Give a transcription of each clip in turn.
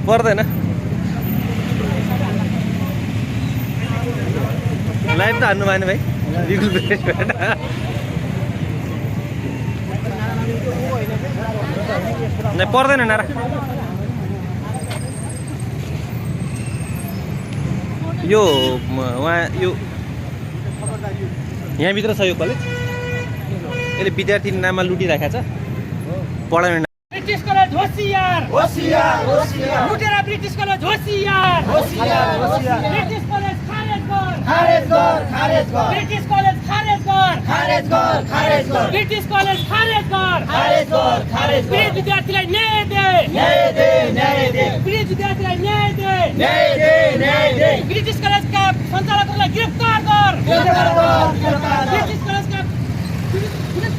पर्दैन लाइभ त हान्नु भएन भाइ नै पर्दैन नारा यो वहाँ यो यहाँभित्र छ यो कलेज यसले विद्यार्थी नाममा लुटिराखेको छ पढाउने ब्रिटिश कलेज होशियार होशियार होशियार लुटेरा ब्रिटिश कलेज होशियार होशियार होशियार ब्रिटिश कलेज खारेज कर खारेज कर खारेज कर ब्रिटिश कलेज खारेज कर खारेज कर खारेज कर ब्रिटिश कलेज खारेज कर खारेज कर खारेज कर ब्रिटिश विद्यार्थीलाई न्याय दे न्याय दे न्याय दे ब्रिटिश विद्यार्थीलाई न्याय दे न्याय दे न्याय दे ब्रिटिश कलेजका सञ्चालकहरूलाई गिरफ्तार कर गिरफ्तार कर ब्रिटिश कलेजका गिरफ्तार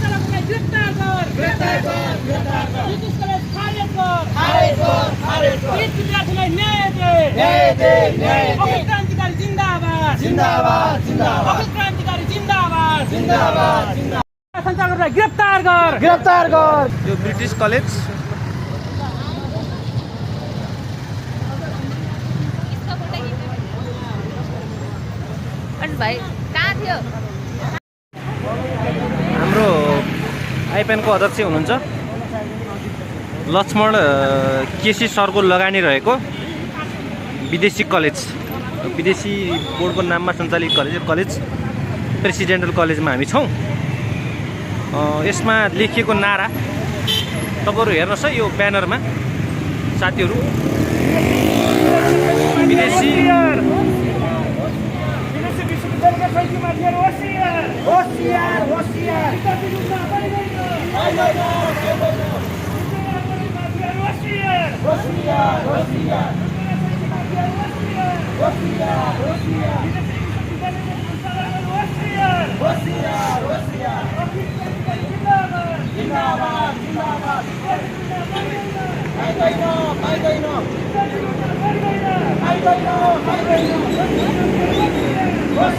कर गिरफ्तार कर गिरफ्तार कर ब्रिटिश कलेज खारेज कर खारेज कर खारेज कर ब्रिटिश विद्यार्थीलाई न्याय दे न्याय दे न्याय दे अखिल क्रान्तिकारी जिन्दाबाद जिन्दाबाद जिन्दाबाद अखिल क्रान्तिकारी जिन्दाबाद जिन्दाबाद जिन्दाबाद सञ्चालकहरूलाई गिरफ्तार कर यो ब्रिटिश कलेज अनि भाइ कहाँ थियो हाम्रो आइपेनको अध्यक्ष हुनुहुन्छ लक्ष्मण केसी सरको लगानी रहेको विदेशी कलेज विदेशी बोर्डको नाममा सञ्चालित कलेज प्रेसिडेन्टल कलेजमा हामी छौँ यसमा लेखिएको नारा तपाईँहरू हेर्नुहोस् है यो ब्यानरमा साथीहरू विदेशी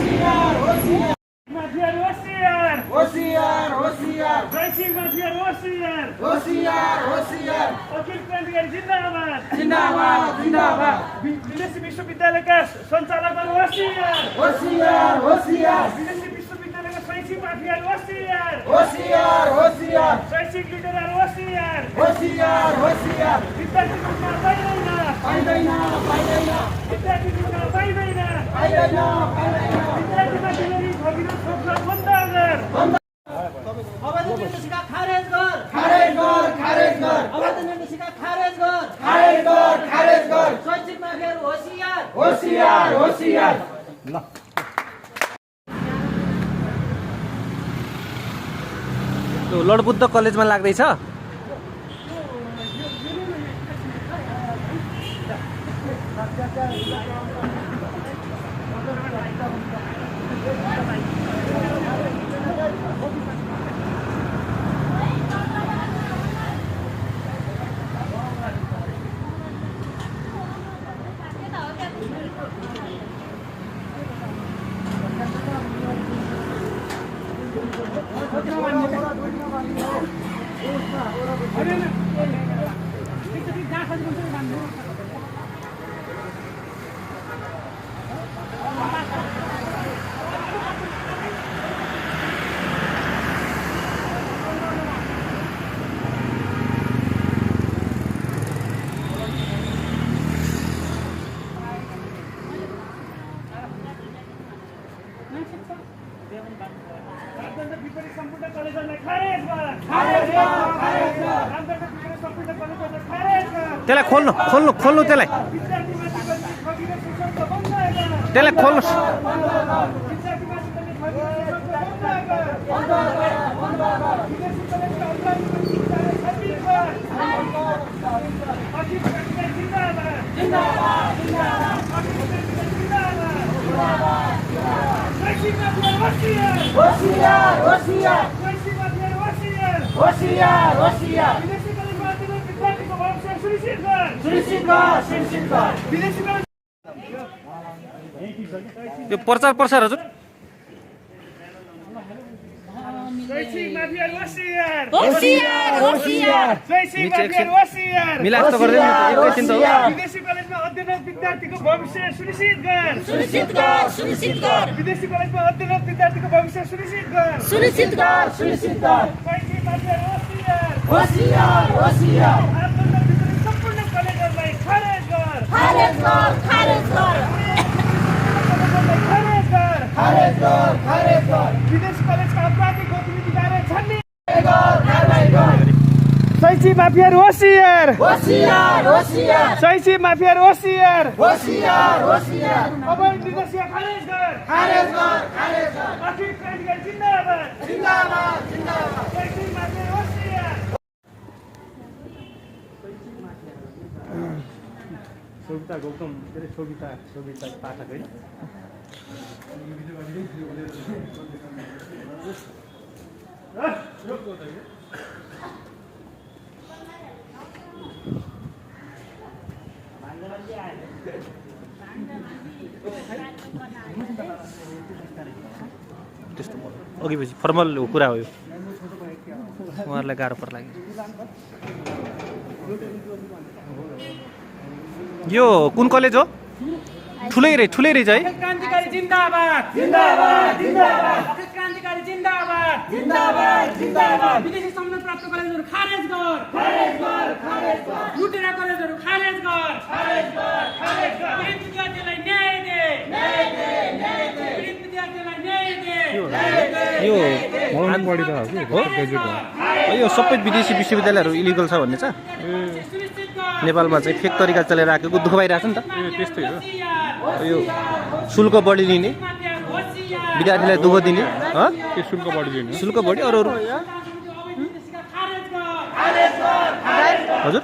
होशियार होशियार होशियार होशियार राइसिंग माफिया होशियार होशियार होशियार अखिल क्रान्तिकारी जिन्दाबाद जिन्दाबाद जिन्दाबाद विदेशी विश्वविद्यालयका सञ्चालकहरू होशियार होशियार होशियार विदेशी विश्वविद्यालयका शैक्षिक माफियाहरू होशियार होशियार होशियार शैक्षिक लिडरहरू होशियार होशियार होशियार विद्यार्थी लुट्न पाइँदैन पाइँदैन पाइँदैन विद्यार्थी लुट्न पाइँदैन पाइँदैन पाइँदैन विद्यार्थीमा दिने भगिरो सोच्न बन्द गर अवैध निर्देशिका खारेज कर खारेज कर खारेज कर अवैध निर्देशिका खारेज कर खारेज कर खारेज कर शैक्षिक माफियाहरू होशियार होशियार होशियार ल यो लडबुद्ध कलेजमा लाग्दैछ त्यसलाई खोल्नु खोल्नु खोल्नु त्यसलाई त्यसलाई खोल्नु जिंदाबाद होशियार होशियार स्वैच्छिक माफियाहरू होशियार होशियार विदेशी कलेजमा अध्ययनरत विद्यार्थीको भविष्य सुनिश्चित गर विदेशी कलेज यो प्रचार प्रसार हजुर स्वैच्छिक माफियाहरू होशियार स्वैच्छिक नीचे माफियाहरू होशियार मिला जस्तो गर्दैन एकैछिन त हो विदेशी कलेजमा अध्ययनरत विद्यार्थीको भविष्य सुनिश्चित गर विदेशी कलेजमा अध्ययनरत विद्यार्थीको भविष्य सुनिश्चित गर स्वैच्छिक माफियाहरू होशियार आन्दोलन विरोधी सम्पूर्ण कलेजहरूलाई खारेज गर विदेशी कलेजका अपराधिक गतिविधिबारे छानबिन शैक्षिक माफियाहरू होशियार शैक्षिक माफियाहरू होशियार अवैध विदेशीय खारेज गर अखिल क्रान्तिकारी जिन्दाबाद शैक्षिक माफियाहरू होशियार सोभिता गौतम के अरे सोभिता पाठक है त्यस्तो अघि पछि फर्मल कुरा हो यो उहाँहरूलाई गाह्रो पर्ला यो कुन कलेज हो ठुलै रहेछ है क्रान्तिकारी जिन्दाबाद क्रान्तिकारी जिन्दाबाद विदेशी सम्मान प्राप्त कलेजहरू खारेज गर लुटेरा कलेजहरू खारेज गर पीडित विद्यार्थीलाई न्याय दे पीडित विद्यार्थीलाई न्याय दे यो यो सबै विदेशी विश्वविद्यालयहरू इलिगल छ भन्ने छ नेपालमा चाहिँ फेक तरिका चलेर आएको दुःख पाइरहेको छ नि त त्यस्तै हो यो शुल्क बढी लिने विद्यार्थीलाई दुःख दिने त्यो शुल्क बढी दिनु शुल्क बढी अरू हजुर